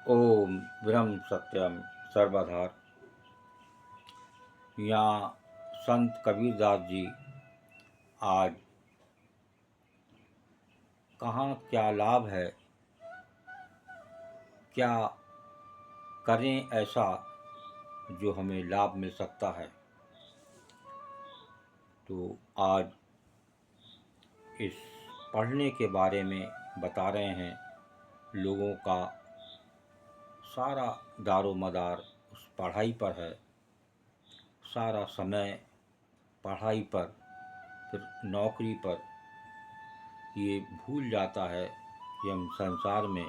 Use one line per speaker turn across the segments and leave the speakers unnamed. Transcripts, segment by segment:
ओम ब्रह्म सत्यम सर्वधार। यहाँ संत कबीरदास जी आज कहाँ क्या लाभ है, क्या करें ऐसा जो हमें लाभ मिल सकता है। तो आज इस पढ़ने के बारे में बता रहे हैं। लोगों का सारा दारो मदार उस पढ़ाई पर है, सारा समय पढ़ाई पर, फिर नौकरी पर। ये भूल जाता है कि हम संसार में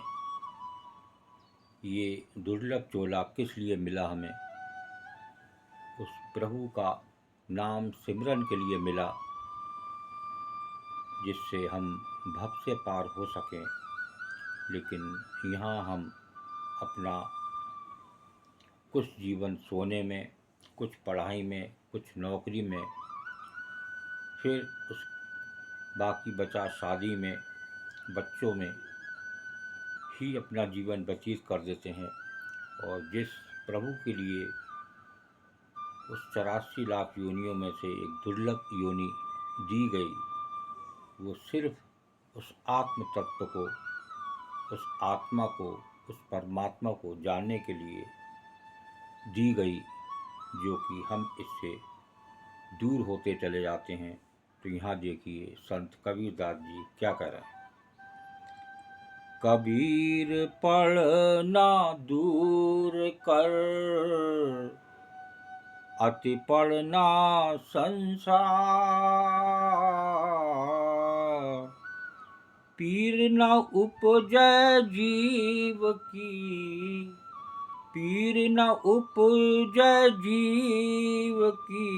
ये दुर्लभ चोला किस लिए मिला हमें। उस प्रभु का नाम सिमरन के लिए मिला, जिससे हम भव से पार हो सकें। लेकिन यहाँ हम अपना कुछ जीवन सोने में, कुछ पढ़ाई में, कुछ नौकरी में, फिर उस बाकी बचा शादी में, बच्चों में ही अपना जीवन व्यतीत कर देते हैं। और जिस प्रभु के लिए उस 84 लाख योनियों में से एक दुर्लभ योनि दी गई, वो सिर्फ उस आत्म तत्व को, उस आत्मा को, उस परमात्मा को जानने के लिए दी गई, जो कि हम इससे दूर होते चले जाते हैं। तो यहाँ देखिए संत कबीरदास जी क्या कह रहे हैं। कबीर पढ़ना दूर कर, अति पढ़ना संसार। पीर न उपजै जीव की, पीर न उपजै जीव की,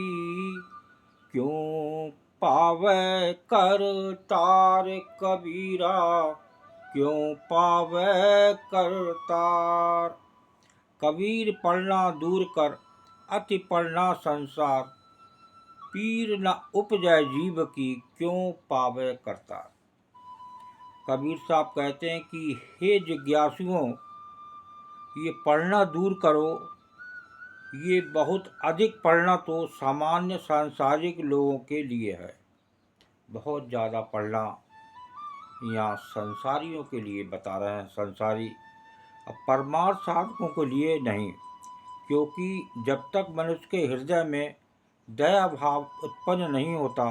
क्यों पावै करतार कबीरा, क्यों पावै करतार। कबीर पढ़ना दूर कर, अति पढ़ना संसार। पीर न उपजै जीव की, क्यों पावै करतार। कबीर साहब कहते हैं कि हे जिज्ञासुओं, ये पढ़ना दूर करो। ये बहुत अधिक पढ़ना तो सामान्य सांसारिक लोगों के लिए है। बहुत ज़्यादा पढ़ना यहाँ संसारियों के लिए बता रहे हैं, संसारी। अब परमार्थ साधकों के लिए नहीं, क्योंकि जब तक मनुष्य के हृदय में दया भाव उत्पन्न नहीं होता,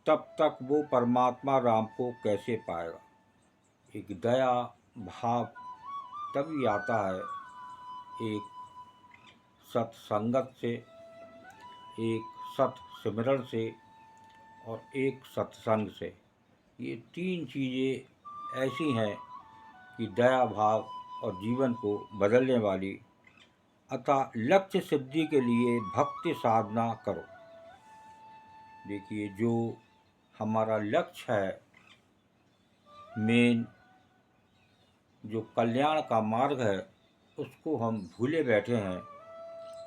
तब तक वो परमात्मा राम को कैसे पाएगा। एक दया भाव तभी आता है एक सत्संगत से, एक सत सिमरण से, और एक सत्संग से। ये तीन चीज़ें ऐसी हैं कि दया भाव और जीवन को बदलने वाली। अतः लक्ष्य सिद्धि के लिए भक्ति साधना करो। देखिए, जो हमारा लक्ष्य है, मेन जो कल्याण का मार्ग है, उसको हम भूले बैठे हैं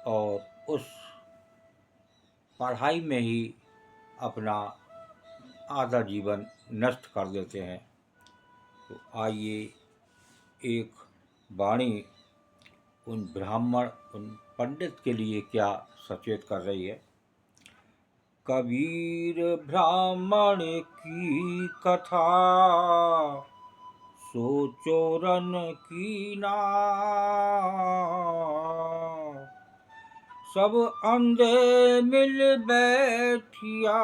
और उस पढ़ाई में ही अपना आधा जीवन नष्ट कर देते हैं। तो आइए एक वाणी उन ब्राह्मण, उन पंडित के लिए क्या सचेत कर रही है। कबीर ब्राह्मण की कथा, सोचो रन की ना। सब अंधे मिल बैठिया,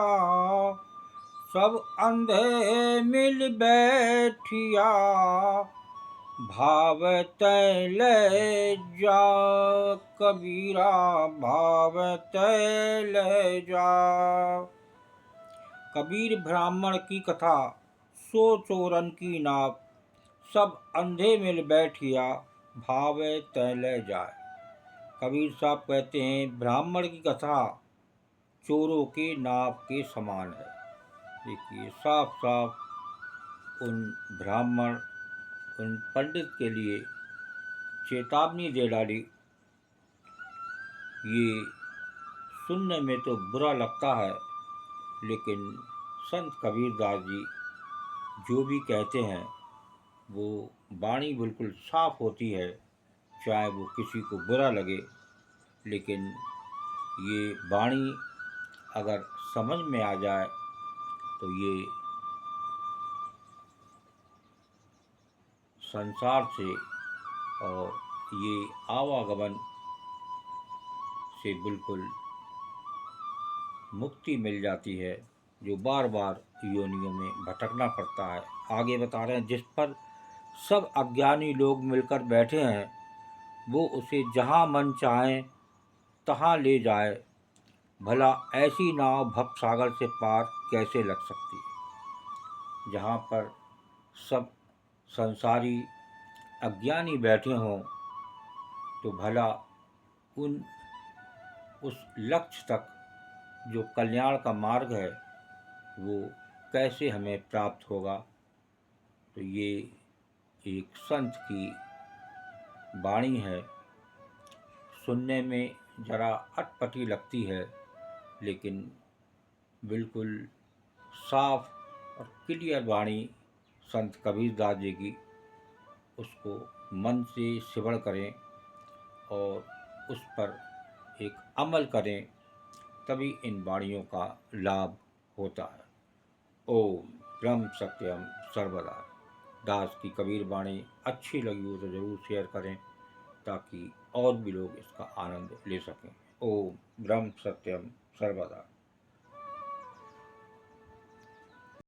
सब अंधे मिल बैठिया, भाव तै ले जा कबीरा, भाव तै ले जा। कबीर ब्राह्मण की कथा, सो चोरन की नाव, सब अंधे मिल बैठिया, भाव तै ले जाए। कबीर साहब कहते हैं, ब्राह्मण की कथा चोरों के नाव के समान है। देखिए, साफ साफ उन ब्राह्मण, उन पंडित के लिए चेतावनी दे डाली। ये सुनने में तो बुरा लगता है, लेकिन संत कबीरदास जी जो भी कहते हैं वो वाणी बिल्कुल साफ होती है, चाहे वो किसी को बुरा लगे, लेकिन ये वाणी अगर समझ में आ जाए तो ये संसार से और ये आवागमन से बिल्कुल मुक्ति मिल जाती है, जो बार बार योनियों में भटकना पड़ता है। आगे बता रहे हैं, जिस पर सब अज्ञानी लोग मिलकर बैठे हैं, वो उसे जहाँ मन चाहे तहाँ ले जाए, भला ऐसी नाव भव सागर से पार कैसे लग सकती है। जहाँ पर सब संसारी अज्ञानी बैठे हों, तो भला उन उस लक्ष्य तक, जो कल्याण का मार्ग है, वो कैसे हमें प्राप्त होगा। तो ये एक संत की वाणी है, सुनने में ज़रा अटपटी लगती है, लेकिन बिल्कुल साफ और क्लियर वाणी संत कबीरदास जी की। उसको मन से श्रवण करें और उस पर एक अमल करें, तभी इन वाणियों का लाभ होता है। ओम ब्रह्म सत्यम सर्वदा। दास की कबीर वाणी अच्छी लगी हो तो ज़रूर शेयर करें, ताकि और भी लोग इसका आनंद ले सकें। ओम ब्रह्म सत्यम सर्वदा।